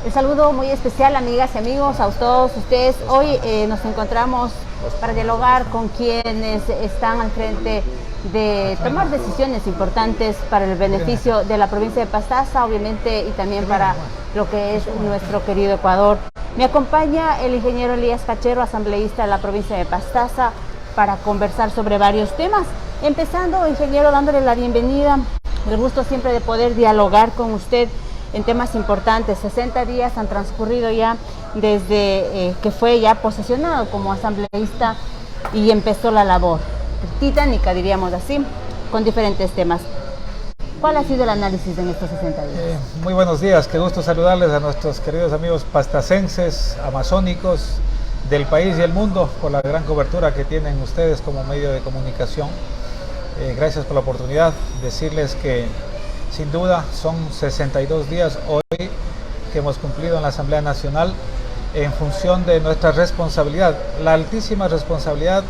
Un saludo muy especial, amigas y amigos, a todos ustedes. Hoy nos encontramos para dialogar con quienes están al frente de tomar decisiones importantes para el beneficio de la provincia de Pastaza, obviamente, y también para lo que es nuestro querido Ecuador. Me acompaña el ingeniero Elías Cachero, asambleísta de la provincia de Pastaza, para conversar sobre varios temas. Empezando, ingeniero, dándole la bienvenida. El gusto siempre de poder dialogar con usted en temas importantes. 60 días han transcurrido ya desde que fue ya posesionado como asambleísta y empezó la labor titánica, diríamos así, con diferentes temas. ¿Cuál ha sido el análisis en estos 60 días? Muy buenos días, qué gusto saludarles a nuestros queridos amigos pastacenses, amazónicos del país y el mundo, por la gran cobertura que tienen ustedes como medio de comunicación. Gracias por la oportunidad. Decirles que sin duda son 62 días hoy que hemos cumplido en la Asamblea Nacional en función de nuestra responsabilidad, la altísima responsabilidad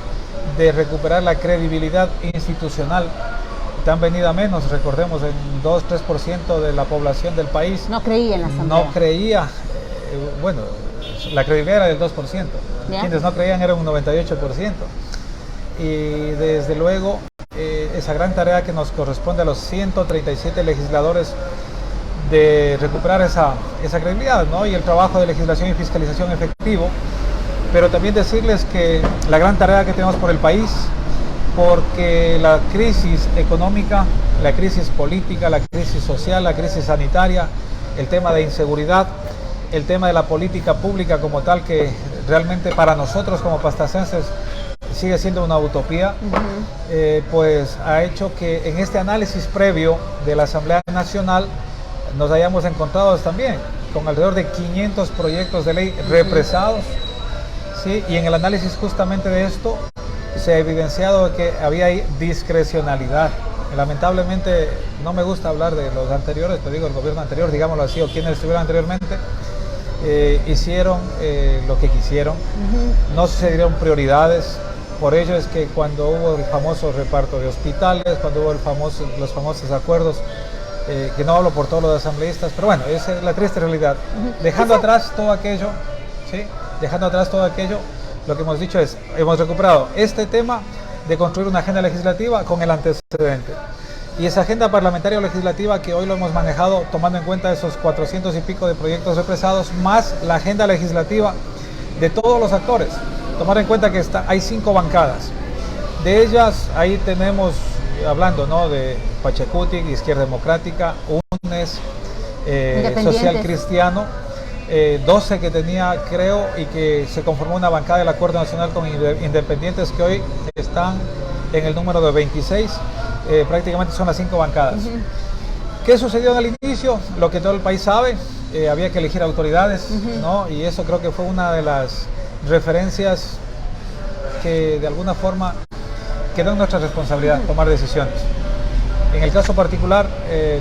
de recuperar la credibilidad institucional tan venida menos. Recordemos, en 2-3% de la población del país no creía en la Asamblea. No creía, bueno, la credibilidad era del 2%, ¿ya? Quienes no creían eran un 98%. Y desde luego esa gran tarea que nos corresponde a los 137 legisladores de recuperar esa credibilidad, ¿no? Y el trabajo de legislación y fiscalización efectivo, pero también decirles que la gran tarea que tenemos por el país, porque la crisis económica, la crisis política, la crisis social, la crisis sanitaria, el tema de inseguridad, el tema de la política pública como tal, que realmente para nosotros como pastacenses sigue siendo una utopía, pues ha hecho que en este análisis previo de la Asamblea Nacional nos hayamos encontrado también con alrededor de 500 proyectos de ley represados, ¿sí? Y en el análisis justamente de esto se ha evidenciado que había discrecionalidad. Lamentablemente no me gusta hablar de los anteriores, pero digo el gobierno anterior, digámoslo así, o quienes estuvieron anteriormente, hicieron lo que quisieron, no se dieron prioridades. Por ello es que cuando hubo el famoso reparto de hospitales, cuando hubo los famosos acuerdos, que no hablo por todos los asambleístas, pero bueno, esa es la triste realidad. Dejando atrás todo aquello, ¿sí? Dejando atrás todo aquello, lo que hemos dicho es, hemos recuperado este tema de construir una agenda legislativa con el antecedente. Y esa agenda parlamentaria o legislativa que hoy lo hemos manejado tomando en cuenta esos 400 y pico de proyectos represados, más la agenda legislativa de todos los actores. Tomar en cuenta que hay 5 bancadas. De ellas, ahí tenemos, hablando, ¿no?, de Pachacutic, Izquierda Democrática, UNES, Social Cristiano, 12 que tenía, creo, y que se conformó una bancada del Acuerdo Nacional con Independientes, que hoy están en el número de 26, prácticamente son las 5 bancadas. ¿Qué sucedió en el inicio? Lo que todo el país sabe, había que elegir autoridades, ¿no? Y eso creo que fue una de las referencias que de alguna forma quedó en nuestra responsabilidad tomar decisiones. En el caso particular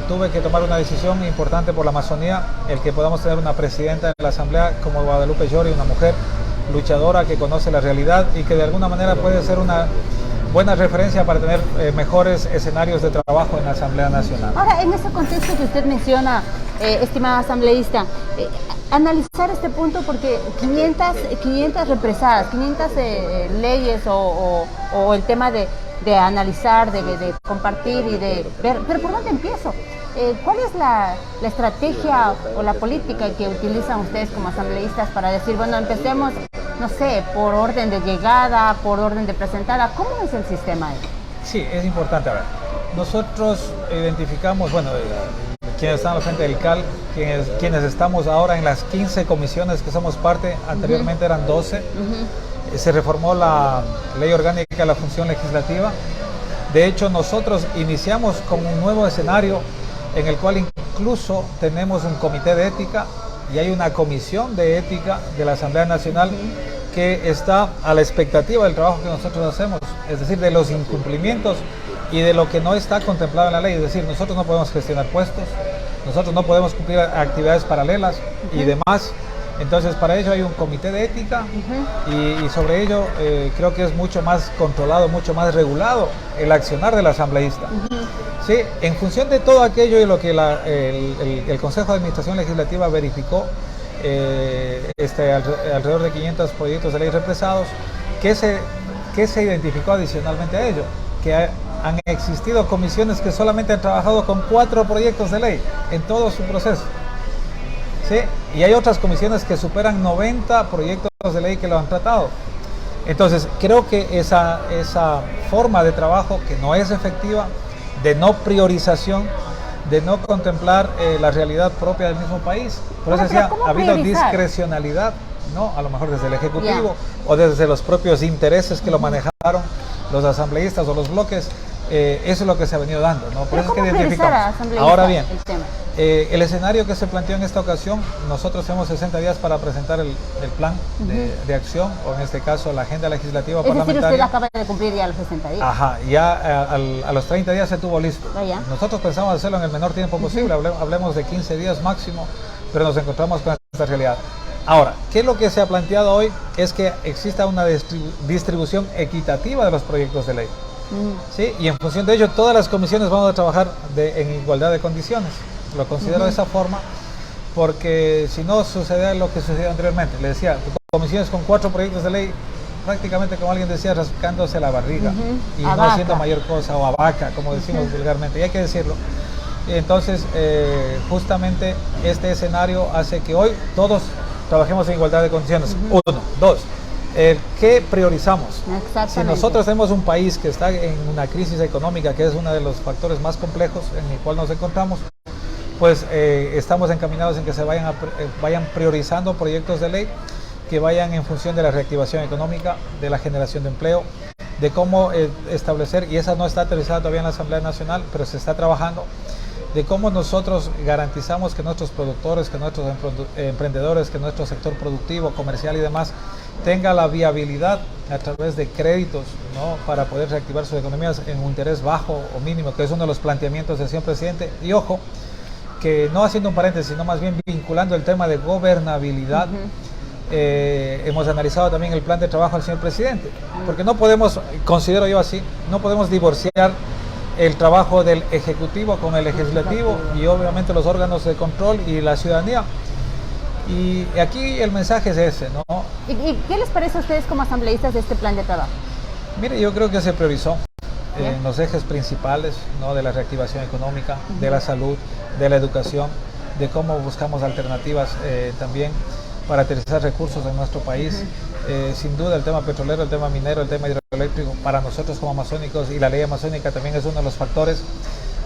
tuve que tomar una decisión importante por la Amazonía, el que podamos tener una presidenta de la Asamblea como Guadalupe Llori, una mujer luchadora que conoce la realidad y que de alguna manera puede ser una buena referencia para tener mejores escenarios de trabajo en la Asamblea Nacional. Ahora, en ese contexto que usted menciona, estimado asambleísta, analizar este punto, porque 500 represadas, 500 leyes o el tema de analizar, de compartir y de ver, pero ¿por dónde empiezo? ¿Cuál es la estrategia o la política que utilizan ustedes como asambleístas para decir, bueno, empecemos, no sé, por orden de llegada, por orden de presentada? ¿Cómo es el sistema ahí? Sí, es importante. A ver, nosotros identificamos, bueno, quienes están al frente del CAL, quienes estamos ahora en las 15 comisiones que somos parte, anteriormente eran 12. Se reformó la Ley Orgánica de la Función Legislativa. De hecho, nosotros iniciamos con un nuevo escenario en el cual incluso tenemos un comité de ética y hay una comisión de ética de la Asamblea Nacional que está a la expectativa del trabajo que nosotros hacemos, es decir, de los incumplimientos y de lo que no está contemplado en la ley. Es decir, nosotros no podemos gestionar puestos, nosotros no podemos cumplir actividades paralelas y demás. Entonces, para ello hay un comité de ética y sobre ello creo que es mucho más controlado, mucho más regulado el accionar del asambleísta. Sí, en función de todo aquello y lo que el Consejo de Administración Legislativa verificó, alrededor de 500 proyectos de ley represados. ¿Qué se identificó adicionalmente a ello? Que han existido comisiones que solamente han trabajado con 4 proyectos de ley en todo su proceso. ¿Sí? Y hay otras comisiones que superan 90 proyectos de ley que lo han tratado. Entonces, creo que esa forma de trabajo que no es efectiva, de no priorización, de no contemplar la realidad propia del mismo país. Por eso decía, ha habido discrecionalidad, ¿no? A lo mejor desde el Ejecutivo o desde los propios intereses que lo manejaron los asambleístas o los bloques. Eso es lo que se ha venido dando, ¿no? Por eso es que identificamos. Ahora bien, el escenario que se planteó en esta ocasión, nosotros tenemos 60 días para presentar el plan de acción, o en este caso la agenda legislativa parlamentaria. Es decir, usted acaba de cumplir ya los 60 días. Ajá, ya a los 30 días se tuvo listo. Nosotros pensamos hacerlo en el menor tiempo posible, hablemos de 15 días máximo, pero nos encontramos con esta realidad. Ahora, ¿qué es lo que se ha planteado hoy? Es que exista una distribución equitativa de los proyectos de ley. ¿Sí? Y en función de ello, todas las comisiones vamos a trabajar en igualdad de condiciones. Lo considero de esa forma, porque si no sucede lo que sucedió anteriormente. Le decía, comisiones con 4 proyectos de ley, prácticamente como alguien decía, rascándose la barriga y no haciendo mayor cosa, o a vaca, como decimos vulgarmente, y hay que decirlo. Entonces, justamente este escenario hace que hoy todos trabajemos en igualdad de condiciones. 1, 2. ¿Qué priorizamos? Si nosotros tenemos un país que está en una crisis económica, que es uno de los factores más complejos en el cual nos encontramos, pues estamos encaminados en que se vayan priorizando proyectos de ley que vayan en función de la reactivación económica, de la generación de empleo, de cómo establecer, y esa no está aterrizada todavía en la Asamblea Nacional, pero se está trabajando, de cómo nosotros garantizamos que nuestros productores, que nuestros emprendedores, que nuestro sector productivo, comercial y demás tenga la viabilidad a través de créditos, ¿no? Para poder reactivar sus economías en un interés bajo o mínimo, que es uno de los planteamientos del señor presidente. Y ojo, que no haciendo un paréntesis, sino más bien vinculando el tema de gobernabilidad, hemos analizado también el plan de trabajo del señor presidente, porque no podemos, considero yo así, no podemos divorciar el trabajo del Ejecutivo con el Legislativo y obviamente los órganos de control y la ciudadanía. Y aquí el mensaje es ese, ¿no? ¿Y qué les parece a ustedes como asambleístas de este plan de trabajo? Mire, yo creo que se priorizó en los ejes principales, ¿no? De la reactivación económica, de la salud, de la educación, de cómo buscamos alternativas también para aterrizar recursos en nuestro país. Sin duda el tema petrolero, el tema minero, el tema hidroeléctrico, para nosotros como amazónicos, y la ley amazónica también es uno de los factores.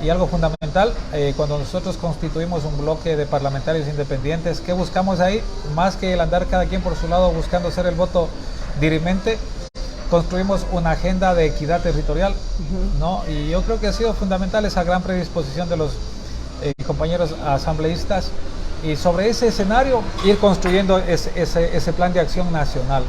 Y algo fundamental, cuando nosotros constituimos un bloque de parlamentarios independientes, ¿qué buscamos ahí? Más que el andar cada quien por su lado buscando ser el voto dirimente, construimos una agenda de equidad territorial, ¿no? Y yo creo que ha sido fundamental esa gran predisposición de los compañeros asambleístas, y sobre ese escenario ir construyendo ese plan de acción nacional,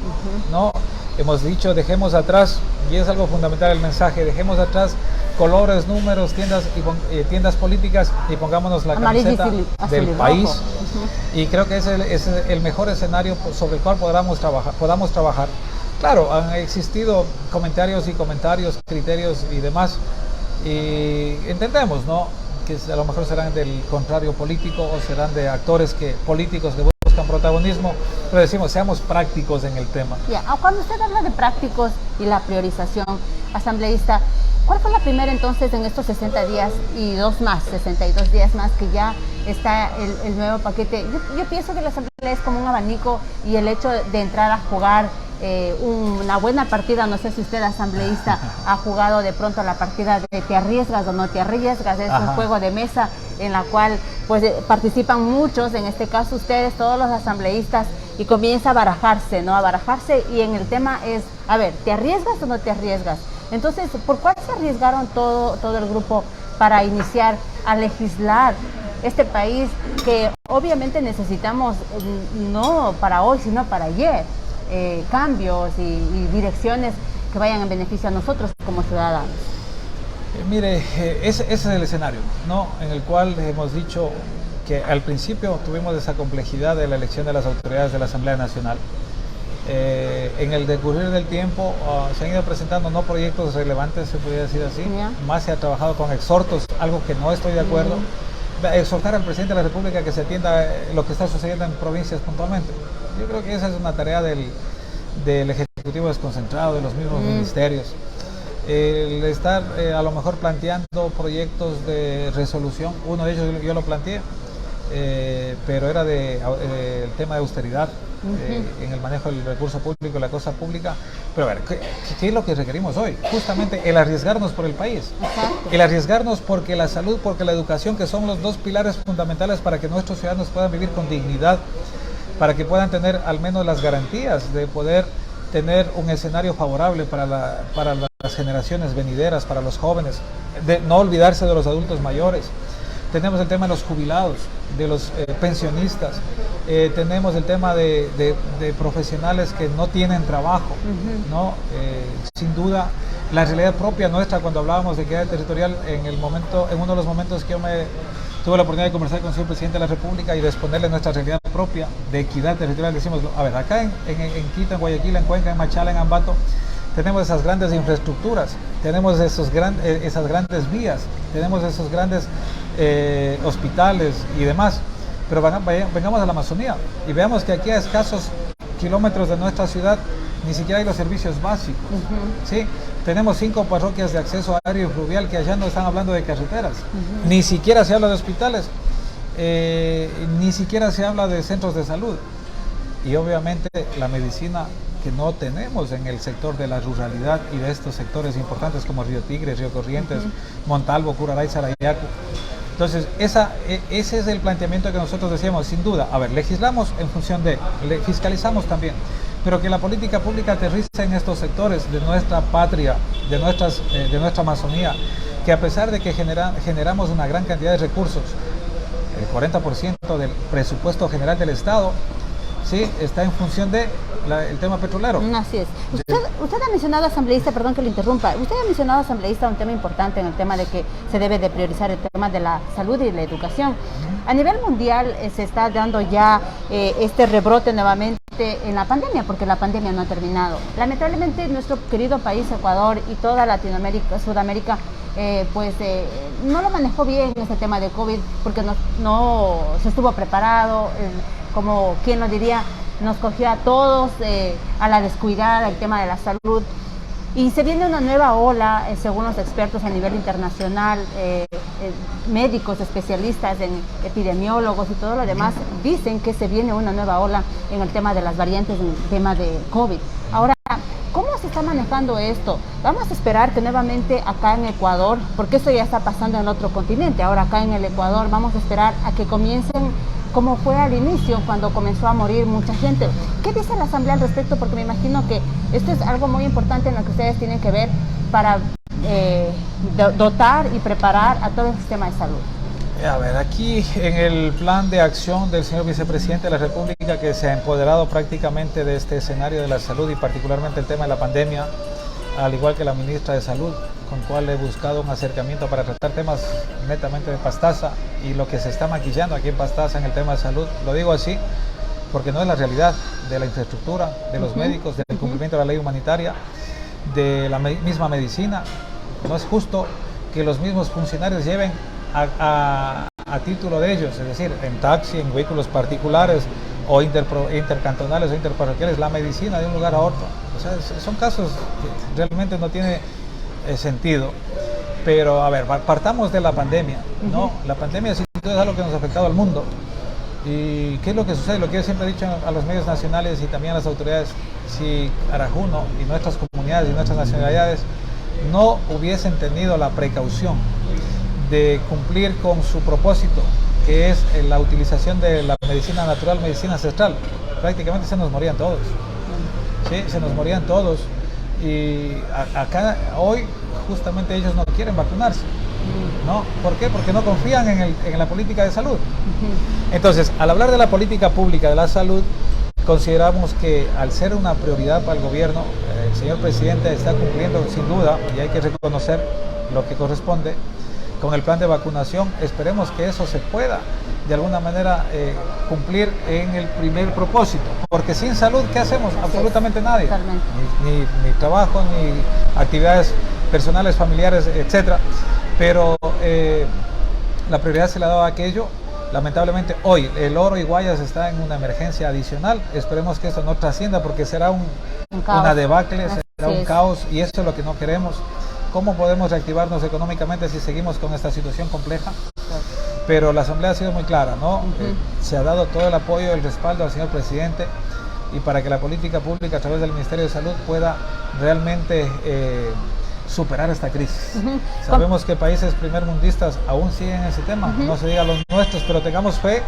¿no? Hemos dicho, dejemos atrás, y es algo fundamental el mensaje, dejemos atrás colores, números, tiendas políticas, y pongámonos la camiseta del país. Y creo que ese es el mejor escenario sobre el cual podamos trabajar. Claro, han existido comentarios, criterios y demás, y entendemos, ¿no?, que a lo mejor serán del contrario político o serán de actores políticos que buscan protagonismo, pero decimos, seamos prácticos en el tema. Cuando usted habla de prácticos y la priorización, asambleísta, ¿cuál fue la primera entonces en estos 60 días y 62 días más que ya está el nuevo paquete? Yo pienso que la asamblea es como un abanico, y el hecho de entrar a jugar una buena partida, no sé si usted asambleísta ha jugado de pronto la partida de te arriesgas o no te arriesgas, es un juego de mesa en la cual pues participan muchos, en este caso ustedes, todos los asambleístas, y comienza a barajarse, ¿no? A barajarse, y en el tema es, a ver, ¿te arriesgas o no te arriesgas? Entonces, ¿por cuál se arriesgaron todo el grupo para iniciar a legislar este país que obviamente necesitamos, no para hoy, sino para ayer? Cambios y direcciones que vayan en beneficio a nosotros como ciudadanos. Mire, ese es el escenario, ¿no?, en el cual hemos dicho que al principio tuvimos esa complejidad de la elección de las autoridades de la Asamblea Nacional. En el decurrir del tiempo se han ido presentando no proyectos relevantes, se podría decir así, más se ha trabajado con exhortos, algo que no estoy de acuerdo, exhortar al presidente de la República que se atienda lo que está sucediendo en provincias puntualmente. Yo creo que esa es una tarea del Ejecutivo desconcentrado, de los mismos ministerios. El estar a lo mejor planteando proyectos de resolución, uno de ellos yo lo planteé, pero era el tema de austeridad en el manejo del recurso público, la cosa pública. Pero a ver, ¿qué es lo que requerimos hoy? Justamente el arriesgarnos por el país. Exacto. El arriesgarnos porque la salud, porque la educación, que son los dos pilares fundamentales para que nuestros ciudadanos puedan vivir con dignidad, para que puedan tener al menos las garantías de poder tener un escenario favorable para las generaciones venideras, para los jóvenes, de no olvidarse de los adultos mayores. Tenemos el tema de los jubilados, de los pensionistas, tenemos el tema de profesionales que no tienen trabajo, ¿no? Sin duda, la realidad propia nuestra, cuando hablábamos de equidad territorial, en uno de los momentos que yo tuve la oportunidad de conversar con el señor presidente de la República y de exponerle nuestra realidad propia de equidad territorial, decimos, a ver, acá en Quito, en Guayaquil, en Cuenca, en Machala, en Ambato, tenemos esas grandes infraestructuras, tenemos esas grandes vías, tenemos esos grandes hospitales y demás, pero vengamos a la Amazonía y veamos que aquí a escasos kilómetros de nuestra ciudad ni siquiera hay los servicios básicos. ¿Sí? Tenemos 5 parroquias de acceso aéreo y fluvial que allá no están hablando de carreteras, ni siquiera se habla de hospitales, ni siquiera se habla de centros de salud, y obviamente la medicina que no tenemos en el sector de la ruralidad y de estos sectores importantes como Río Tigre, Río Corrientes, Montalvo, Curaray, Sarayaco. Entonces, ese es el planteamiento que nosotros decíamos, sin duda. A ver, legislamos en función fiscalizamos también, pero que la política pública aterrice en estos sectores de nuestra patria, de nuestra Amazonía, que a pesar de que generamos una gran cantidad de recursos, el 40% del presupuesto general del Estado, sí, está en función de el tema petrolero. Así es. Usted ha mencionado, asambleísta, perdón que le interrumpa, usted ha mencionado, asambleísta, un tema importante en el tema de que se debe de priorizar el tema de la salud y la educación. A nivel mundial se está dando ya este rebrote nuevamente en la pandemia, porque la pandemia no ha terminado. Lamentablemente nuestro querido país, Ecuador, y toda Latinoamérica, Sudamérica, no lo manejó bien ese tema de COVID, porque no se estuvo preparado, como quien lo diría, nos cogió a todos a la descuidada el tema de la salud, y se viene una nueva ola, según los expertos a nivel internacional, médicos, especialistas en epidemiólogos y todo lo demás, dicen que se viene una nueva ola en el tema de las variantes, en el tema de COVID. Ahora, ¿cómo se está manejando esto? Vamos a esperar que nuevamente acá en Ecuador, porque eso ya está pasando en otro continente, ahora acá en el Ecuador vamos a esperar a que comiencen como fue al inicio, cuando comenzó a morir mucha gente. ¿Qué dice la Asamblea al respecto? Porque me imagino que esto es algo muy importante en lo que ustedes tienen que ver para dotar y preparar a todo el sistema de salud. A ver, aquí en el plan de acción del señor vicepresidente de la República, que se ha empoderado prácticamente de este escenario de la salud y particularmente el tema de la pandemia, al igual que la ministra de Salud, con cual he buscado un acercamiento para tratar temas netamente de Pastaza y lo que se está maquillando aquí en Pastaza en el tema de salud. Lo digo así porque no es la realidad de la infraestructura, de los médicos, del cumplimiento de la ley humanitaria, de la misma medicina. No es justo que los mismos funcionarios lleven a título de ellos, es decir, en taxi, en vehículos particulares o intercantonales o interparroquiales, la medicina de un lugar a otro. O sea, son casos que realmente no tiene sentido. Pero a ver, partamos de la pandemia, ¿no? La pandemia sin duda es algo que nos ha afectado al mundo. ¿Y qué es lo que sucede? Lo que yo siempre he dicho a los medios nacionales y también a las autoridades: si Arajuno y nuestras comunidades y nuestras nacionalidades no hubiesen tenido la precaución de cumplir con su propósito, que es la utilización de la medicina natural, medicina ancestral, prácticamente se nos morían todos. Sí, se nos morían todos. Y acá hoy justamente ellos no quieren vacunarse, ¿no? ¿Por qué? Porque no confían en la política de salud. Entonces, al hablar de la política pública de la salud, consideramos que al ser una prioridad para el gobierno, el señor presidente está cumpliendo sin duda, y hay que reconocer lo que corresponde, con el plan de vacunación. Esperemos que eso se pueda de alguna manera cumplir en el primer propósito, porque sin salud, ¿qué hacemos? Absolutamente nadie, ni trabajo, ni actividades personales, familiares, etcétera. Pero la prioridad se le ha dado a aquello. Lamentablemente hoy el Oro y Guayas está en una emergencia adicional. Esperemos que esto no trascienda porque será una debacle, será un caos, y eso es lo que no queremos. ¿Cómo podemos reactivarnos económicamente si seguimos con esta situación compleja? Pero la Asamblea ha sido muy clara, ¿no? Se ha dado todo el apoyo, el respaldo al señor presidente, y para que la política pública a través del Ministerio de Salud pueda realmente superar esta crisis. Sabemos que países primermundistas aún siguen ese tema, no se diga los nuestros, pero tengamos fe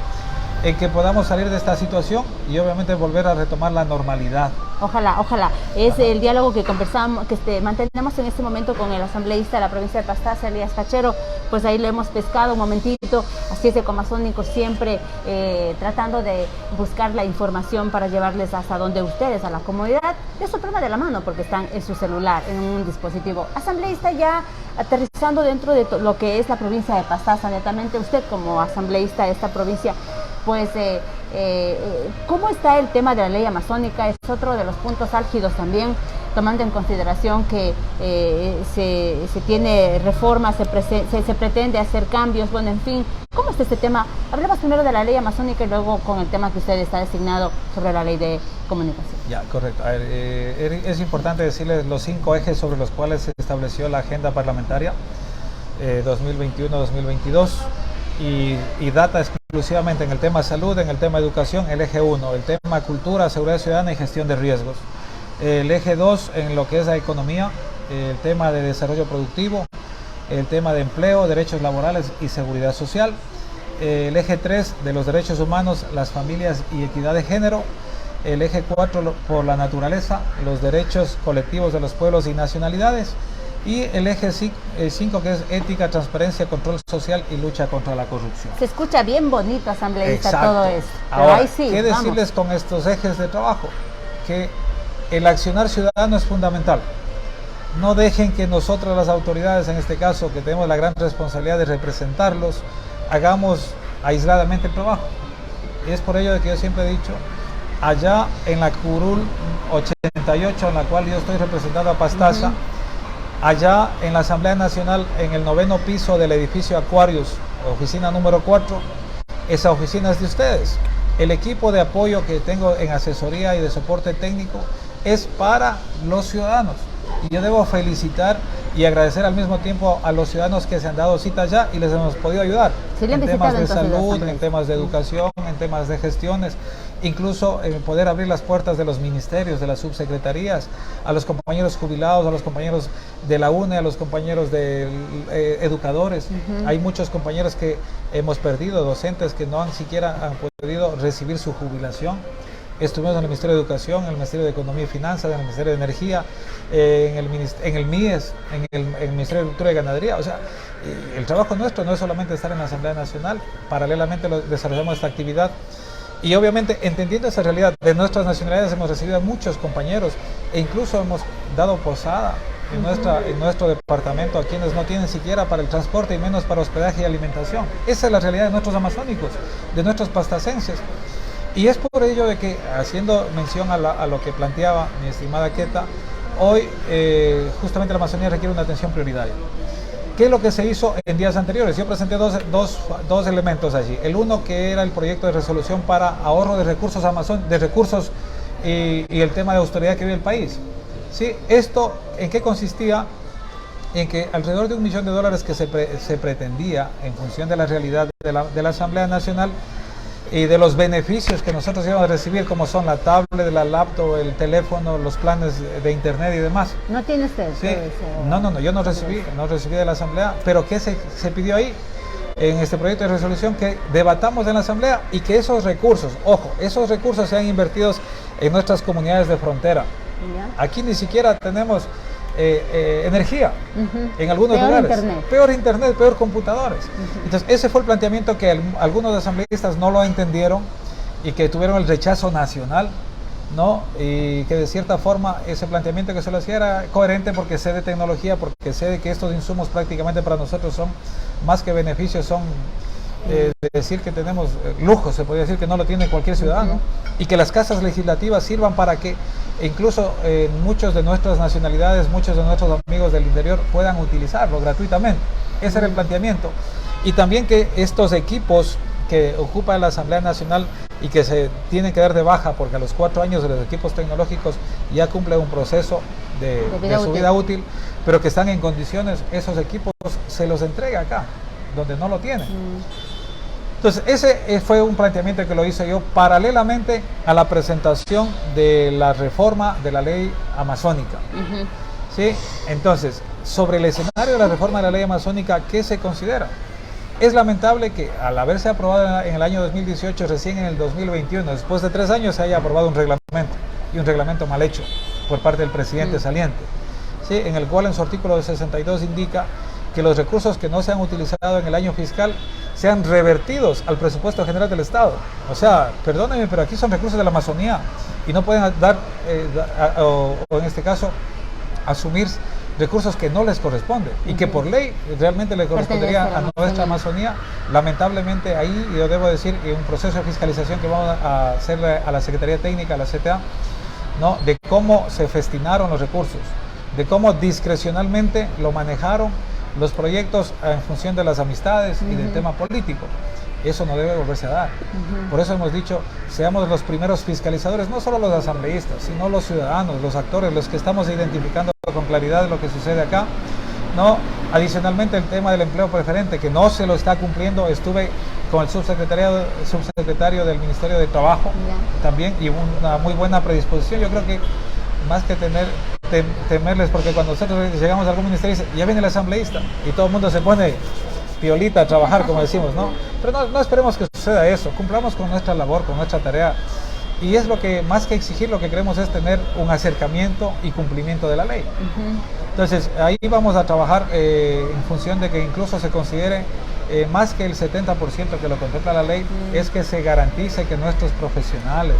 en que podamos salir de esta situación y obviamente volver a retomar la normalidad. Ojalá, ojalá. Es el diálogo que conversamos, que mantenemos en este momento con el asambleísta de la provincia de Pastaza, Elías Cachero. Pues ahí le hemos pescado un momentito, así es de Comazónico, siempre tratando de buscar la información para llevarles hasta donde ustedes, a la comunidad, de su palma de la mano, porque están en su celular, en un dispositivo. Asambleísta, ya aterrizando dentro de lo que es la provincia de Pastaza, netamente usted como asambleísta de esta provincia, pues ¿cómo está el tema de la ley amazónica? Es otro de los puntos álgidos también, tomando en consideración que se tiene reformas, se pretende hacer cambios, bueno, en fin. ¿Cómo está este tema? Hablemos primero de la ley amazónica y luego con el tema que usted está designado sobre la ley de comunicación. Ya, correcto. A ver, es importante decirles los 5 ejes sobre los cuales se estableció la agenda parlamentaria 2021-2022 y data exclusivamente en el tema salud, en el tema educación, el eje 1, el tema cultura, seguridad ciudadana y gestión de riesgos. El eje 2 en lo que es la economía, el tema de desarrollo productivo, el tema de empleo, derechos laborales y seguridad social. El eje 3 de los derechos humanos, las familias y equidad de género. El eje 4 por la naturaleza, los derechos colectivos de los pueblos y nacionalidades. Y el eje 5 que es ética, transparencia, control social y lucha contra la corrupción. Se escucha bien bonito, asambleísta, todo esto. Ahora, ahí sí, ¿qué decirles con estos ejes de trabajo? Que el accionar ciudadano es fundamental. No dejen que nosotros, las autoridades, en este caso, que tenemos la gran responsabilidad de representarlos, hagamos aisladamente el trabajo. Y es por ello de que yo siempre he dicho, allá en la Curul 88, en la cual yo estoy representando a Pastaza, allá en la Asamblea Nacional, en el 9º piso del edificio Aquarius, oficina número 4, esa oficina es de ustedes. El equipo de apoyo que tengo en asesoría y de soporte técnico es para los ciudadanos. Y yo debo felicitar y agradecer al mismo tiempo a los ciudadanos que se han dado cita allá y les hemos podido ayudar en temas de salud, en temas de educación, en temas de gestiones, incluso en poder abrir las puertas de los ministerios, de las subsecretarías, a los compañeros jubilados, a los compañeros de la UNE, a los compañeros de educadores. Hay muchos compañeros que hemos perdido, docentes que no han siquiera han podido recibir su jubilación. Estuvimos en el Ministerio de Educación, en el Ministerio de Economía y Finanzas, en el Ministerio de Energía, en el MIES, en el Ministerio de Agricultura y Ganadería. O sea, el trabajo nuestro no es solamente estar en la Asamblea Nacional, paralelamente desarrollamos esta actividad. Y obviamente, entendiendo esa realidad de nuestras nacionalidades, hemos recibido a muchos compañeros e incluso hemos dado posada en nuestro departamento a quienes no tienen siquiera para el transporte y menos para hospedaje y alimentación. Esa es la realidad de nuestros amazónicos, de nuestros pastacenses. Y es por ello de que, haciendo mención a lo que planteaba mi estimada Queta, hoy justamente la Amazonía requiere una atención prioritaria. ¿Qué es lo que se hizo en días anteriores? Yo presenté dos elementos allí. El uno, que era el proyecto de resolución para ahorro de recursos y el tema de austeridad que vive el país. ¿Sí? ¿Esto en qué consistía? En que alrededor de $1 millón que se pretendía, en función de la realidad de la Asamblea Nacional, y de los beneficios que nosotros íbamos a recibir, como son la tablet, la laptop, el teléfono, los planes de internet y demás. ¿No tiene usted? Sí. No, yo no recibí de la Asamblea, pero ¿qué se pidió ahí? En este proyecto de resolución, que debatamos en la Asamblea y que esos recursos, ojo, esos recursos sean invertidos en nuestras comunidades de frontera. Aquí ni siquiera tenemos energía en algunos lugares. Peor internet, peor computadores. Entonces ese fue el planteamiento que algunos asambleístas no lo entendieron y que tuvieron el rechazo nacional, ¿no? Y que de cierta forma ese planteamiento que se lo hacía era coherente, porque sé de tecnología, porque sé de que estos insumos prácticamente para nosotros son más que beneficios, son de decir que tenemos lujo, se podría decir que no lo tiene cualquier ciudadano, y que las casas legislativas sirvan para que incluso muchos de nuestras nacionalidades, muchos de nuestros amigos del interior puedan utilizarlo gratuitamente. Ese era el planteamiento. Y también que estos equipos que ocupa la Asamblea Nacional y que se tienen que dar de baja porque a los 4 años de los equipos tecnológicos ya cumplen un proceso de su vida útil, pero que están en condiciones, esos equipos se los entrega acá, donde no lo tienen. Entonces ese fue un planteamiento que lo hice yo paralelamente a la presentación de la reforma de la ley amazónica. ¿Sí? Entonces, sobre el escenario de la reforma de la ley amazónica, ¿qué se considera? Es lamentable que al haberse aprobado en el año 2018, recién en el 2021, después de 3 años, se haya aprobado un reglamento, y un reglamento mal hecho por parte del presidente saliente, ¿sí? En el cual en su artículo 62 indica que los recursos que no se han utilizado en el año fiscal sean revertidos al presupuesto general del Estado. O sea, perdónenme, pero aquí son recursos de la Amazonía y no pueden dar, o en este caso, asumir recursos que no les corresponde y que por ley realmente le correspondería a nuestra Amazonía. Lamentablemente ahí yo debo decir que un proceso de fiscalización que vamos a hacer a la Secretaría Técnica, a la CTA, ¿no? De cómo se festinaron los recursos, de cómo discrecionalmente lo manejaron los proyectos en función de las amistades y del tema político. Eso no debe volverse a dar. Por eso hemos dicho, seamos los primeros fiscalizadores, no solo los asambleístas, sino los ciudadanos, los actores, los que estamos identificando con claridad lo que sucede acá, ¿no? Adicionalmente, el tema del empleo preferente, que no se lo está cumpliendo. Estuve con el subsecretario del Ministerio de Trabajo también, y una muy buena predisposición. Yo creo que más que temerles, porque cuando nosotros llegamos a algún ministerio, dice, ya viene el asambleísta, y todo el mundo se pone piolita a trabajar, como decimos, ¿no? Pero no esperemos que suceda eso, cumplamos con nuestra labor, con nuestra tarea, y es lo que, más que exigir, lo que queremos es tener un acercamiento y cumplimiento de la ley. Entonces, ahí vamos a trabajar en función de que incluso se considere más que el 70% que lo contempla la ley, es que se garantice que nuestros profesionales,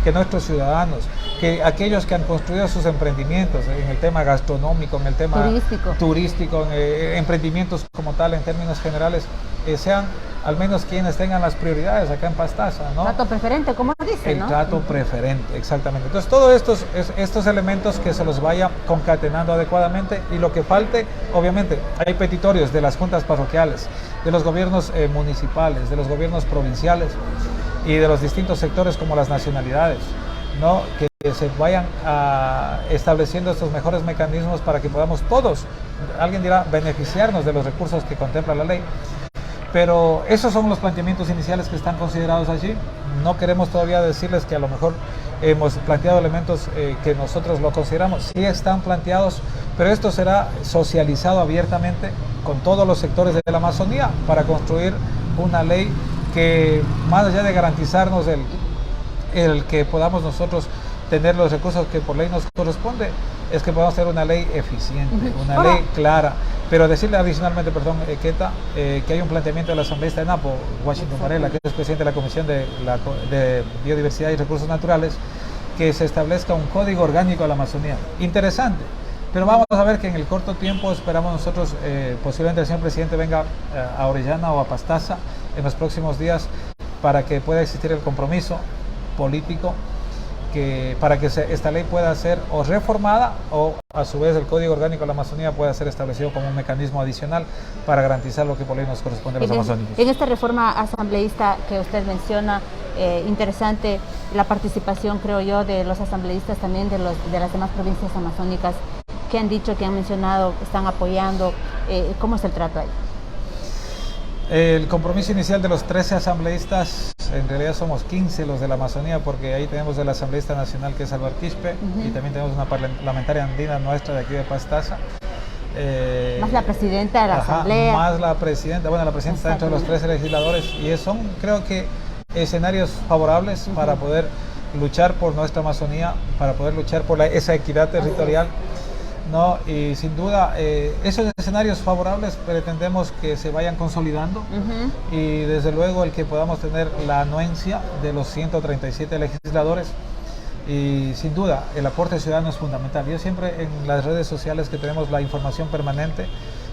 que nuestros ciudadanos, que aquellos que han construido sus emprendimientos en el tema gastronómico, en el tema turístico, en emprendimientos como tal, en términos generales, sean al menos quienes tengan las prioridades acá en Pastaza, ¿no? Trato preferente, como dicen, ¿no? El trato preferente, exactamente. Entonces, todos estos elementos que se los vaya concatenando adecuadamente, y lo que falte, obviamente, hay petitorios de las juntas parroquiales, de los gobiernos municipales, de los gobiernos provinciales y de los distintos sectores como las nacionalidades, ¿no? Que se vayan estableciendo estos mejores mecanismos para que podamos todos, alguien dirá, beneficiarnos de los recursos que contempla la ley. Pero esos son los planteamientos iniciales que están considerados allí. No queremos todavía decirles que a lo mejor hemos planteado elementos que nosotros lo consideramos. Sí están planteados, pero esto será socializado abiertamente con todos los sectores de la Amazonía para construir una ley que, más allá de garantizarnos el que podamos nosotros tener los recursos que por ley nos corresponde, es que podamos tener una ley eficiente, una ley clara. Pero decirle adicionalmente, perdón, Keta, que hay un planteamiento de la asambleísta de Napo, Washington Varela, que es presidente de la Comisión de Biodiversidad y Recursos Naturales, que se establezca un código orgánico de la Amazonía. Interesante, pero vamos a ver que en el corto tiempo esperamos nosotros, posiblemente el señor presidente venga a Orellana o a Pastaza en los próximos días, para que pueda existir el compromiso político para que esta ley pueda ser o reformada, o a su vez el Código Orgánico de la Amazonía pueda ser establecido como un mecanismo adicional para garantizar lo que por ley nos corresponde a los amazónicos. En esta reforma asambleísta que usted menciona, interesante la participación, creo yo, de los asambleístas también de las demás provincias amazónicas, que han dicho, que han mencionado, están apoyando. ¿Cómo es el trato ahí? El compromiso inicial de los 13 asambleístas, en realidad somos 15 los de la Amazonía, porque ahí tenemos el asambleísta nacional, que es Álvaro Quispe, y también tenemos una parlamentaria andina nuestra de aquí de Pastaza. Más la presidenta de la asamblea. Más la presidenta, bueno, la presidenta está dentro de los 13 legisladores, y son, creo que, escenarios favorables para poder luchar por nuestra Amazonía, para poder luchar por esa equidad territorial, ¿no? Y sin duda, esos escenarios favorables pretendemos que se vayan consolidando, y desde luego el que podamos tener la anuencia de los 137 legisladores, y sin duda el aporte ciudadano es fundamental. Yo siempre en las redes sociales que tenemos la información permanente,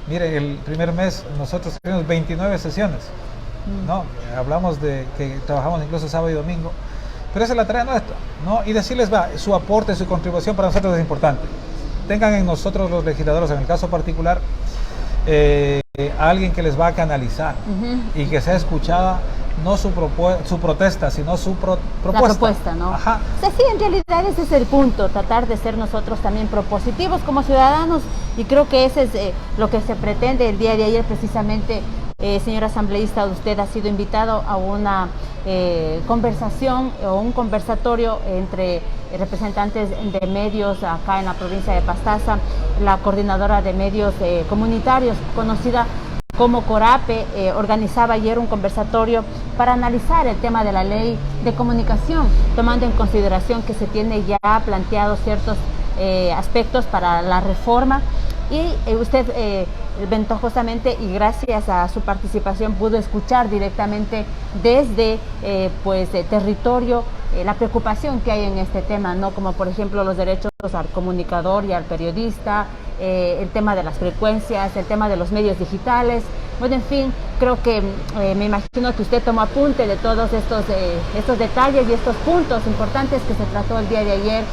mire, el primer mes nosotros tenemos 29 sesiones, ¿no? Hablamos de que trabajamos incluso sábado y domingo, pero esa es la tarea nuestra, ¿no? Y decirles, su aporte, su contribución para nosotros es importante. Tengan en nosotros los legisladores, en el caso particular, alguien que les va a canalizar y que sea escuchada, no su protesta, sino su propuesta. La propuesta, ¿no? Ajá. O sea, sí, en realidad ese es el punto, tratar de ser nosotros también propositivos como ciudadanos, y creo que ese es lo que se pretende. El día de ayer precisamente, señor asambleísta, usted ha sido invitado a una conversación o un conversatorio entre representantes de medios acá en la provincia de Pastaza, la coordinadora de medios comunitarios, conocida como Corape, organizaba ayer un conversatorio para analizar el tema de la ley de comunicación, tomando en consideración que se tiene ya planteados ciertos aspectos para la reforma, y usted ventajosamente y gracias a su participación pudo escuchar directamente desde territorio la preocupación que hay en este tema, ¿no? Como por ejemplo los derechos al comunicador y al periodista, el tema de las frecuencias, el tema de los medios digitales. Bueno, en fin, creo que me imagino que usted tomó apunte de todos estos detalles y estos puntos importantes que se trató el día de ayer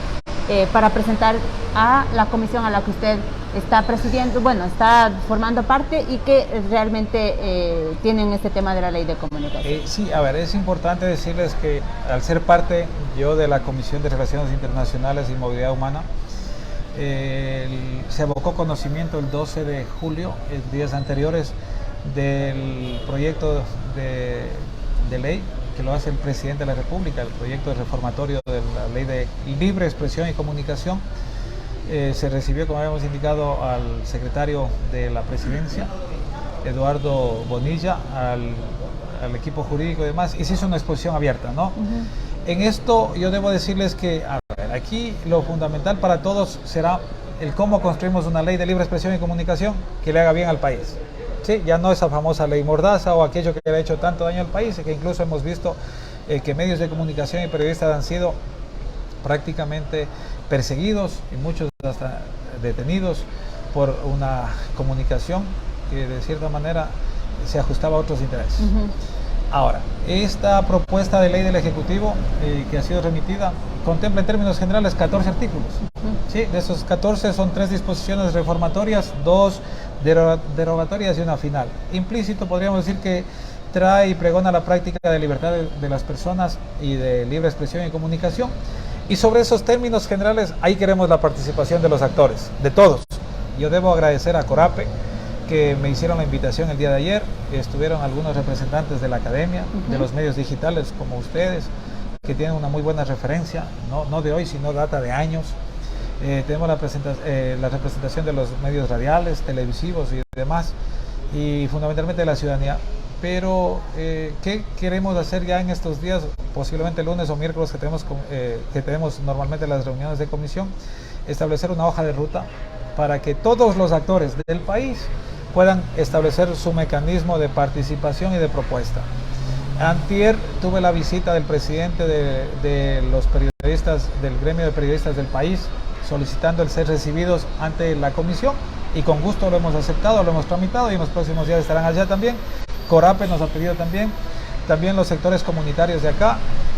para presentar a la comisión a la que usted está presidiendo, bueno, está formando parte, y que realmente tienen este tema de la ley de comunicación. Sí, a ver, es importante decirles que al ser parte yo de la Comisión de Relaciones Internacionales y Movilidad Humana, se abocó conocimiento el 12 de julio, días anteriores, del proyecto de ley que lo hace el presidente de la República, el proyecto de reformatorio de la ley de libre expresión y comunicación. Se recibió, como habíamos indicado, al secretario de la presidencia, Eduardo Bonilla, al equipo jurídico y demás, y se hizo una exposición abierta, ¿no? En esto yo debo decirles que, a ver, aquí lo fundamental para todos será el cómo construimos una ley de libre expresión y comunicación que le haga bien al país. Sí, ya no esa famosa ley Mordaza o aquello que le ha hecho tanto daño al país, y que incluso hemos visto que medios de comunicación y periodistas han sido prácticamente perseguidos y muchos hasta detenidos por una comunicación que de cierta manera se ajustaba a otros intereses. Ahora, esta propuesta de ley del Ejecutivo que ha sido remitida contempla en términos generales 14 artículos. Sí, de esos 14 son 3 disposiciones reformatorias, 2 derogatorias y una final. Implícito podríamos decir que trae y pregona la práctica de libertad de las personas y de libre expresión y comunicación. Y sobre esos términos generales, ahí queremos la participación de los actores, de todos. Yo debo agradecer a Corape, que me hicieron la invitación el día de ayer. Estuvieron algunos representantes de la academia, de los medios digitales como ustedes, que tienen una muy buena referencia, no de hoy, sino data de años. Tenemos la representación de los medios radiales, televisivos y demás, y fundamentalmente de la ciudadanía. Pero, ¿qué queremos hacer ya en estos días? Posiblemente lunes o miércoles que tenemos normalmente las reuniones de comisión, establecer una hoja de ruta para que todos los actores del país puedan establecer su mecanismo de participación y de propuesta. Antier tuve la visita del presidente de los periodistas, del gremio de periodistas del país, solicitando el ser recibidos ante la comisión, y con gusto lo hemos aceptado, lo hemos tramitado, y en los próximos días estarán allá también. Corape nos ha pedido también los sectores comunitarios de acá,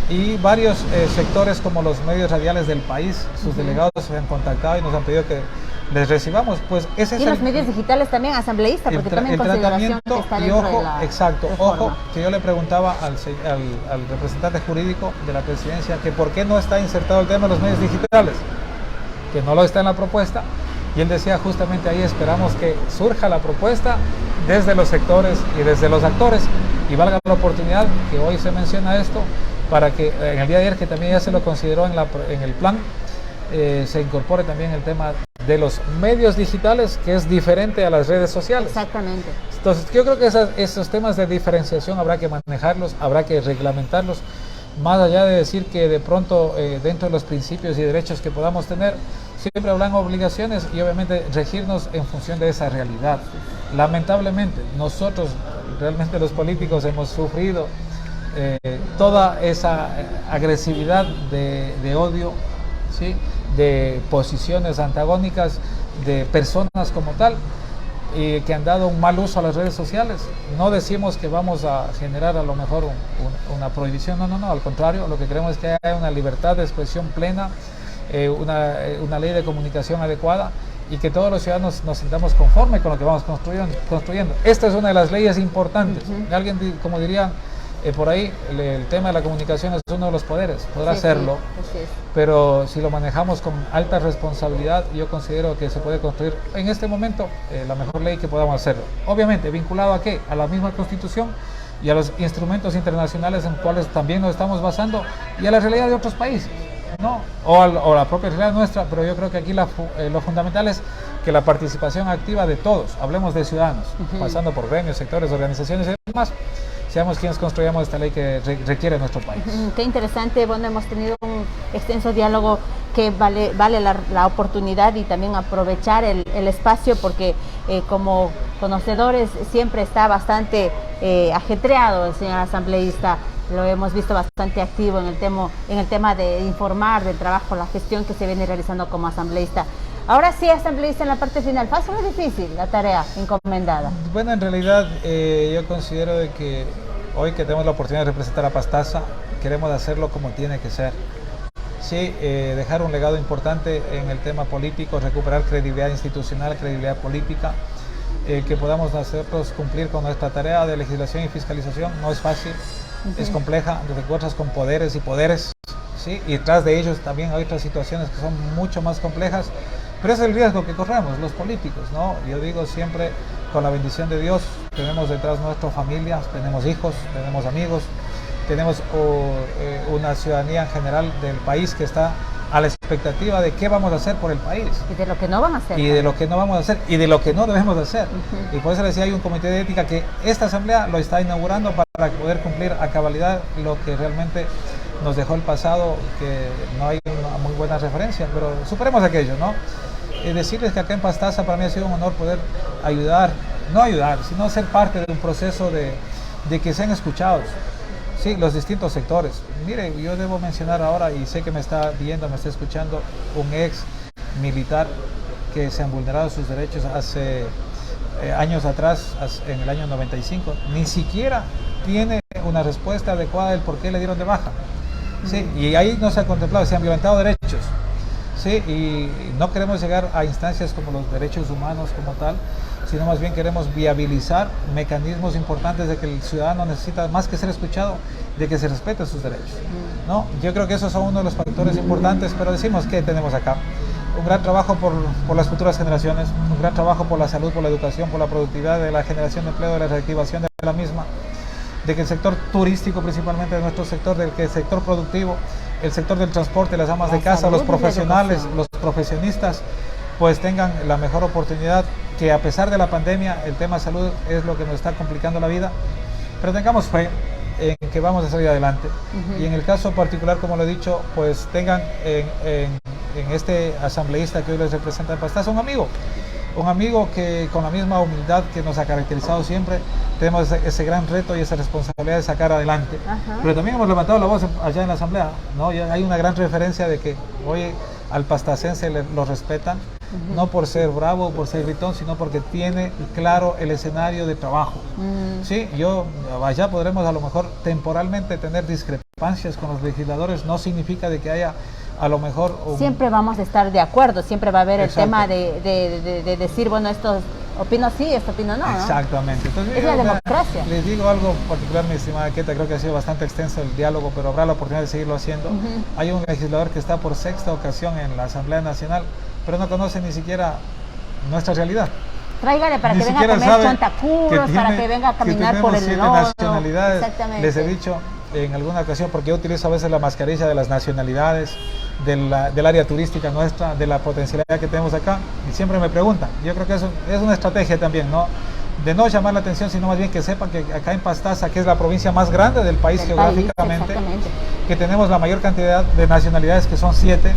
y varios sectores como los medios radiales del país, sus delegados se han contactado y nos han pedido que les recibamos. Pues ese y es los medios digitales también, asambleísta, porque también consideración que está dentro de la exacto, reforma. Ojo, que yo le preguntaba al representante jurídico de la presidencia que por qué no está insertado el tema de los medios digitales, que no lo está en la propuesta, y él decía justamente ahí esperamos que surja la propuesta desde los sectores y desde los actores, y valga la oportunidad que hoy se menciona esto, para que en el día de ayer, que también ya se lo consideró en el plan, se incorpore también el tema de los medios digitales, que es diferente a las redes sociales. Exactamente. Entonces yo creo que esos temas de diferenciación habrá que manejarlos, habrá que reglamentarlos, más allá de decir que de pronto dentro de los principios y derechos que podamos tener, siempre habrán obligaciones, y obviamente regirnos en función de esa realidad. Lamentablemente nosotros, realmente los políticos, hemos sufrido toda esa agresividad de odio, ¿sí?, de posiciones antagónicas de personas como tal, que han dado un mal uso a las redes sociales. No decimos que vamos a generar a lo mejor una prohibición, no, al contrario, lo que queremos es que haya una libertad de expresión plena, una ley de comunicación adecuada, y que todos los ciudadanos nos sintamos conformes con lo que vamos construyendo. Esta es una de las leyes importantes. Alguien, como dirían por ahí, el tema de la comunicación es uno de los poderes, podrá hacerlo, pero si lo manejamos con alta responsabilidad, yo considero que se puede construir en este momento la mejor ley que podamos hacerlo. Obviamente, vinculado a ¿qué? A la misma Constitución y a los instrumentos internacionales en los cuales también nos estamos basando y a la realidad de otros países, ¿no? O la propia realidad nuestra, pero yo creo que aquí lo fundamental es que la participación activa de todos, hablemos de ciudadanos, pasando por gremios, sectores, organizaciones y demás, seamos quienes construyamos esta ley que requiere nuestro país. Qué interesante. Bueno, hemos tenido un extenso diálogo que vale la oportunidad y también aprovechar el espacio, porque como conocedores siempre está bastante ajetreado el señor asambleísta. Lo hemos visto bastante activo en el tema de informar del trabajo, la gestión que se viene realizando como asambleísta. Ahora sí, asambleísta, en la parte final, ¿fácil o difícil la tarea encomendada? Bueno, en realidad yo considero de que hoy que tenemos la oportunidad de representar a Pastaza, queremos hacerlo como tiene que ser. Sí, dejar un legado importante en el tema político, recuperar credibilidad institucional, credibilidad política, que podamos nosotros cumplir con nuestra tarea de legislación y fiscalización. No es fácil, es compleja, te encuentras con poderes y poderes, ¿sí? Y detrás de ellos también hay otras situaciones que son mucho más complejas, pero es el riesgo que corremos los políticos, ¿no? Yo digo siempre, con la bendición de Dios, tenemos detrás nuestras familias, tenemos hijos, tenemos amigos, tenemos una ciudadanía en general del país que está a la expectativa de qué vamos a hacer por el país. Y de lo que no van a hacer. Y de lo que no vamos a hacer, y de lo que no debemos hacer. Y por eso les decía, hay un comité de ética que esta asamblea lo está inaugurando para poder cumplir a cabalidad lo que realmente nos dejó el pasado, que no hay una muy buena referencia, pero superemos aquello, ¿no? Decirles que acá en Pastaza para mí ha sido un honor poder sino ser parte de un proceso de que sean escuchados, sí, los distintos sectores. Mire, yo debo mencionar ahora, y sé que me está viendo, me está escuchando, un ex militar que se han vulnerado sus derechos hace años atrás, en el año 95, ni siquiera tiene una respuesta adecuada del por qué le dieron de baja. Sí, y ahí no se ha contemplado, se han violentado derechos. Sí, y no queremos llegar a instancias como los derechos humanos como tal, sino más bien queremos viabilizar mecanismos importantes de que el ciudadano necesita, más que ser escuchado, de que se respeten sus derechos, ¿no? Yo creo que esos son uno de los factores importantes, pero decimos que tenemos acá un gran trabajo por las futuras generaciones, un gran trabajo por la salud, por la educación, por la productividad, de la generación de empleo, de la reactivación de la misma, de que el sector turístico, principalmente de nuestro sector, del que el sector productivo, el sector del transporte, las amas de casa, los profesionales, los profesionistas, pues tengan la mejor oportunidad, que a pesar de la pandemia, el tema salud es lo que nos está complicando la vida, pero tengamos fe en que vamos a salir adelante. Y en el caso particular, como lo he dicho, pues tengan en este asambleísta que hoy les representa en Pastaza un amigo que con la misma humildad que nos ha caracterizado siempre, tenemos ese gran reto y esa responsabilidad de sacar adelante. Pero también hemos levantado la voz allá en la asamblea, ¿no? Ya hay una gran referencia de que hoy al pastacense lo respetan, no por ser bravo, por ser gritón, sino porque tiene claro el escenario de trabajo. Sí, allá podremos a lo mejor temporalmente tener discrepancias con los legisladores, no significa de que haya a lo mejor... Siempre vamos a estar de acuerdo, siempre va a haber el tema de decir, bueno, esto opino sí, esto opino no. Exactamente. Entonces, es la democracia. Les digo algo particular, mi estimada Keta, creo que ha sido bastante extenso el diálogo, pero habrá la oportunidad de seguirlo haciendo. Hay un legislador que está por sexta ocasión en la Asamblea Nacional, pero no conoce ni siquiera nuestra realidad. Tráigale para que venga a comer chontacurros, para que venga a caminar por el lodo. Nacionalidades. Les he dicho en alguna ocasión, porque yo utilizo a veces la mascarilla de las nacionalidades, del área turística nuestra, de la potencialidad que tenemos acá, y siempre me preguntan. Yo creo que eso es una estrategia también, ¿no? De no llamar la atención, sino más bien que sepan que acá en Pastaza, que es la provincia más grande del país geográficamente, que tenemos la mayor cantidad de nacionalidades, que son 7,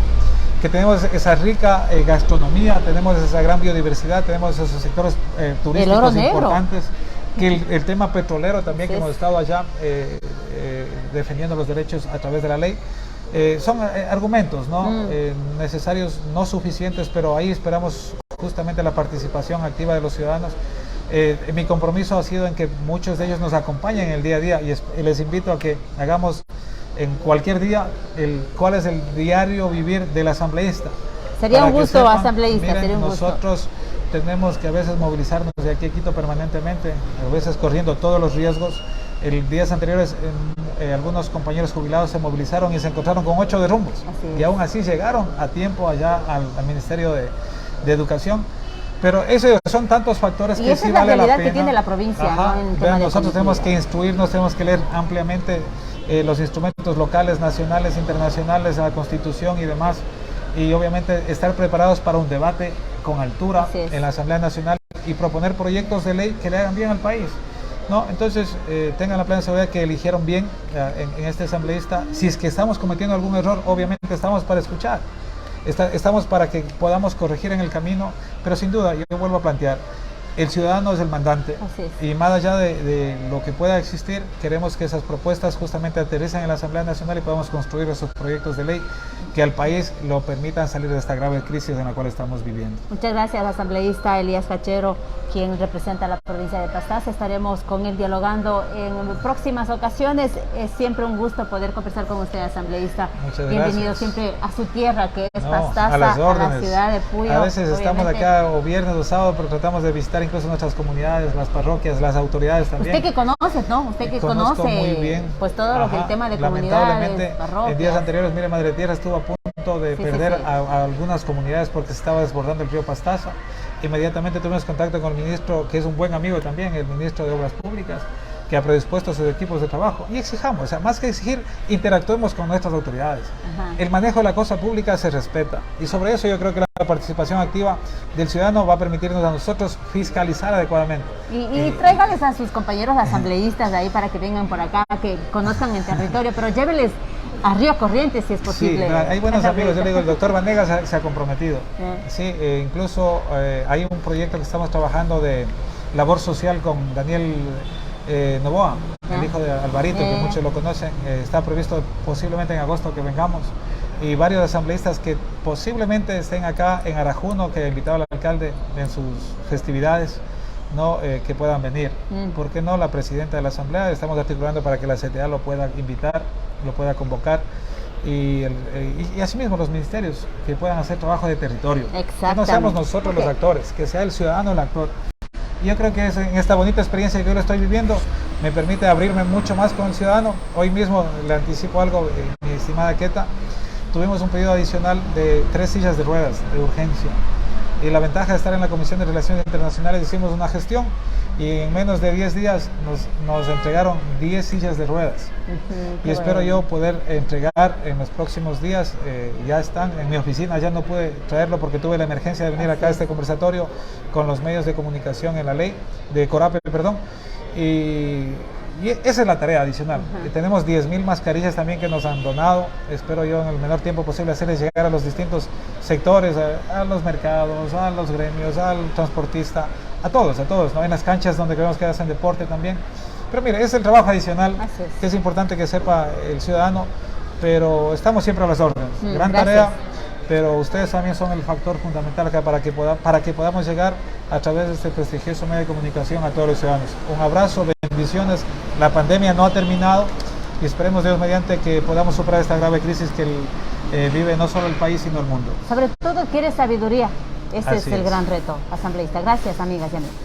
que tenemos esa rica gastronomía, tenemos esa gran biodiversidad, tenemos esos sectores turísticos importantes, que el tema petrolero también, que hemos estado allá defendiendo los derechos a través de la ley. Son argumentos, ¿no? Necesarios, no suficientes, pero ahí esperamos justamente la participación activa de los ciudadanos. Mi compromiso ha sido en que muchos de ellos nos acompañen en el día a día, y les invito a que hagamos en cuál es el diario vivir del asambleísta. Sería un gusto, asambleísta. Miren, sería un nosotros tenemos que a veces movilizarnos de aquí a Quito permanentemente, a veces corriendo todos los riesgos. El días anteriores algunos compañeros jubilados se movilizaron y se encontraron con 8 derrumbos y aún así llegaron a tiempo allá al Ministerio de Educación. Pero esos son tantos factores que sí vale la pena. Y esa es la realidad que tiene la provincia. ¿No? Vean, nosotros tenemos que instruirnos, tenemos que leer ampliamente los instrumentos locales, nacionales, internacionales, la Constitución y demás. Y obviamente estar preparados para un debate con altura en la Asamblea Nacional y proponer proyectos de ley que le hagan bien al país. ¿No? Entonces, tengan la plena seguridad que eligieron bien en este asambleísta. Si es que estamos cometiendo algún error, obviamente estamos para escuchar. Estamos para que podamos corregir en el camino, pero sin duda, yo vuelvo a plantear, el ciudadano es el mandante y más allá de lo que pueda existir, queremos que esas propuestas justamente aterricen en la Asamblea Nacional y podamos construir esos proyectos de ley que al país lo permitan salir de esta grave crisis en la cual estamos viviendo. Muchas gracias, asambleísta Elías Cachero, quien representa a la provincia de Pastaza. Estaremos con él dialogando en próximas ocasiones. Es siempre un gusto poder conversar con usted, asambleísta. Muchas Bienvenido gracias. Siempre a su tierra, que es Pastaza, a las órdenes. A la ciudad de Puyo. A veces estamos acá o viernes o sábado, pero tratamos de visitar incluso nuestras comunidades, las parroquias, las autoridades también. Usted que conoce, ¿no? Usted que conoce muy bien. Pues todo lo que el tema de comunidades, parroquias. En días anteriores, mire, Madre Tierra estuvo a punto de perder a algunas comunidades porque se estaba desbordando el río Pastaza. Inmediatamente tuvimos contacto con el ministro, que es un buen amigo también, el ministro de Obras Públicas, que ha predispuesto a sus equipos de trabajo y exijamos, o sea, más que exigir, interactuemos con nuestras autoridades. El manejo de la cosa pública se respeta y sobre eso yo creo que la participación activa del ciudadano va a permitirnos a nosotros fiscalizar adecuadamente. Y tráigales a sus compañeros asambleístas de ahí para que vengan por acá, que conozcan el territorio, pero lléveles a Río Corrientes si es posible. Sí, hay buenos amigos, yo le digo, el doctor Vanegas se ha comprometido. Sí, incluso hay un proyecto que estamos trabajando de labor social con Daniel Novoa, el hijo de Alvarito, que muchos lo conocen. Está previsto posiblemente en agosto que vengamos, y varios asambleístas que posiblemente estén acá en Arajuno, que ha invitado al alcalde en sus festividades, ¿no? Que puedan venir. ¿Por qué no? La presidenta de la asamblea, estamos articulando para que la CTA lo pueda invitar, lo pueda convocar, y asimismo los ministerios que puedan hacer trabajo de territorio. Que no seamos nosotros los actores, que sea el ciudadano el actor. Yo creo que en esta bonita experiencia que yo lo estoy viviendo me permite abrirme mucho más con el ciudadano. Hoy mismo le anticipo algo, mi estimada Queta, tuvimos un pedido adicional de 3 sillas de ruedas de urgencia. Y la ventaja de estar en la Comisión de Relaciones Internacionales, hicimos una gestión y en menos de 10 días nos entregaron 10 sillas de ruedas. Y espero yo poder entregar en los próximos días, ya están en mi oficina, ya no pude traerlo porque tuve la emergencia de venir acá a este conversatorio con los medios de comunicación en la ley, de Corape, perdón. Y esa es la tarea adicional. Tenemos 10.000 mascarillas también que nos han donado. Espero yo en el menor tiempo posible hacerles llegar a los distintos sectores, a los mercados, a los gremios, al transportista, a todos, ¿no? En las canchas donde queremos que hacen deporte también. Pero mire, es el trabajo adicional que es importante que sepa el ciudadano, pero estamos siempre a las órdenes. Gran tarea, pero ustedes también son el factor fundamental acá para que podamos llegar a través de este prestigioso medio de comunicación a todos los ciudadanos. Un abrazo, bendiciones. La pandemia no ha terminado y esperemos Dios mediante que podamos superar esta grave crisis que vive no solo el país sino el mundo. Sobre todo quiere sabiduría. Ese es el gran reto, asambleísta. Gracias, amigas y amigos.